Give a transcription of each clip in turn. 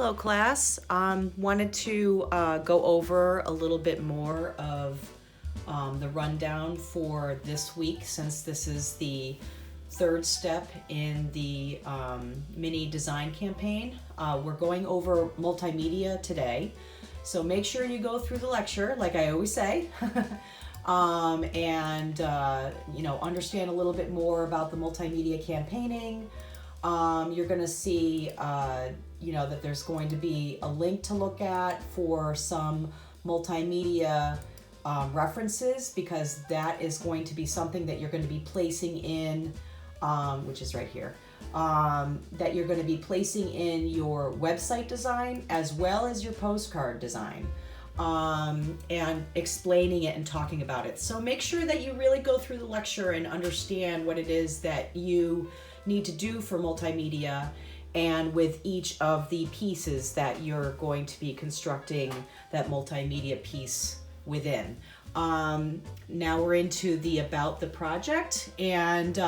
Hello, class. Wanted to go over a little bit more of the rundown for this week, since this is the third step in the mini design campaign. We're going over multimedia today, so make sure you go through the lecture, like I always say, and understand a little bit more about the multimedia campaigning. You're going to see that there's going to be a link to look at for some multimedia references, because that is going to be something that you're going to be placing in, which is right here, that you're going to be placing in your website design as well as your postcard design, and explaining it and talking about it. So make sure that you really go through the lecture and understand what it is that you need to do for multimedia, and with each of the pieces that you're going to be constructing that multimedia piece within. Now we're into the about the project, and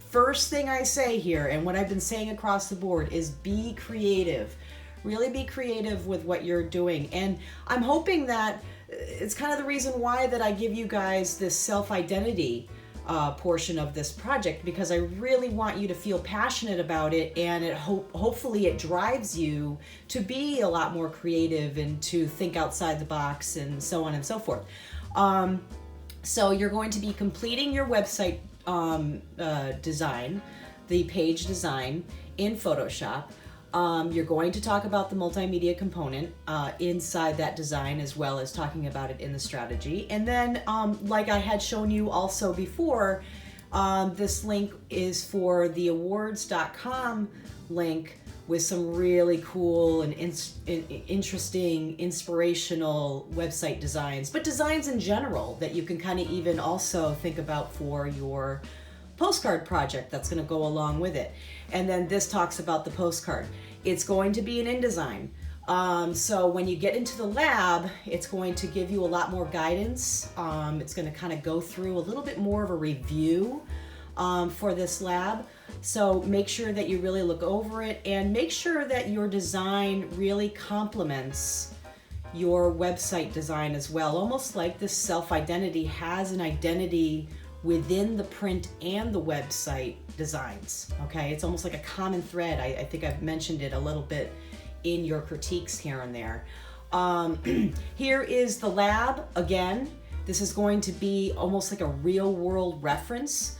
first thing I say here, and what I've been saying across the board, is be creative. Really be creative with what you're doing. And I'm hoping that it's kind of the reason why that I give you guys this self-identity portion of this project, because I really want you to feel passionate about it, and hopefully it drives you to be a lot more creative and to think outside the box and so on and so forth. So you're going to be completing your website design, the page design in Photoshop. You're going to talk about the multimedia component inside that design, as well as talking about it in the strategy. And then, like I had shown you also before, this link is for the awards.com link with some really cool and interesting, inspirational website designs, but designs in general that you can kind of even also think about for your postcard project that's going to go along with it. And then this talks about the postcard. It's going to be an InDesign. So when you get into the lab, it's going to give you a lot more guidance. It's going to kind of go through a little bit more of a review for this lab. So make sure that you really look over it, and make sure that your design really complements your website design as well. Almost like this self-identity has an identity within the print and the website designs. Okay, it's almost like a common thread. I think I've mentioned it a little bit in your critiques here and there. Here is the lab again. This is going to be almost like a real world reference.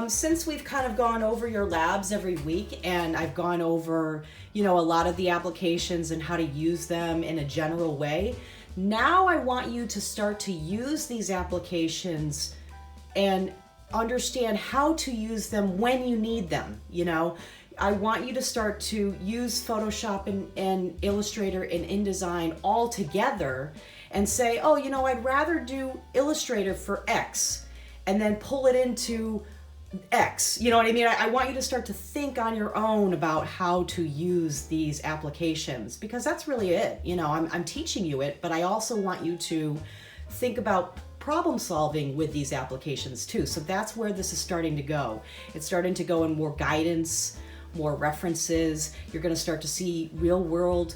Since we've kind of gone over your labs every week, and I've gone over, a lot of the applications and how to use them in a general way, now I want you to start to use these applications and understand how to use them when you need them. I want you to start to use Photoshop and Illustrator and InDesign all together and say, oh, I'd rather do Illustrator for X and then pull it into X. You know what I mean? I want you to start to think on your own about how to use these applications, because that's really it. I'm teaching you it, but I also want you to think about problem solving with these applications too. So that's where this is starting to go. It's starting to go in more guidance, more references. You're going to start to see real world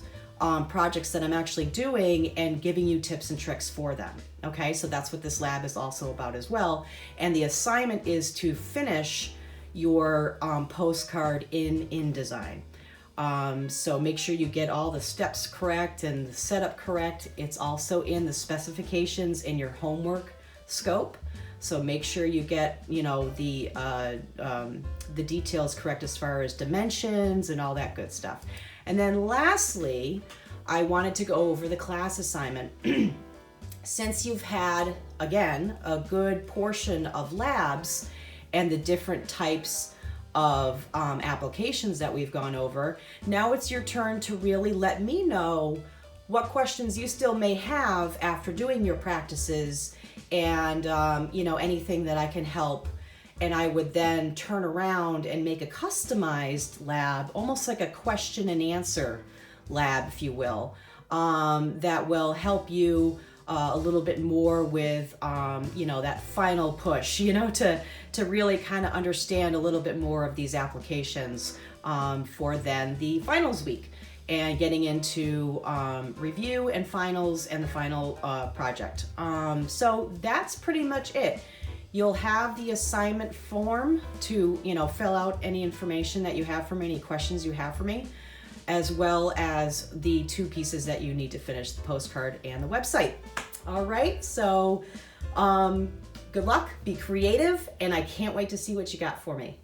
projects that I'm actually doing and giving you tips and tricks for them. Okay, so that's what this lab is also about as well. And the assignment is to finish your postcard in InDesign. So make sure you get all the steps correct and the setup correct. It's also in the specifications in your homework scope. So make sure you get, the details correct as far as dimensions and all that good stuff. And then lastly, I wanted to go over the class assignment. Since you've had, again, a good portion of labs and the different types of applications that we've gone over, now it's your turn to really let me know what questions you still may have after doing your practices, and anything that I can help. And I would then turn around and make a customized lab, almost like a question and answer lab, if you will, that will help you a little bit more with, that final push, to really kind of understand a little bit more of these applications for then the finals week. and getting into review and finals and the final project. So that's pretty much it. You'll have the assignment form to, fill out any information that you have for me, any questions you have for me, as well as the 2 pieces that you need to finish, the postcard and the website. All right, so good luck, be creative, and I can't wait to see what you got for me.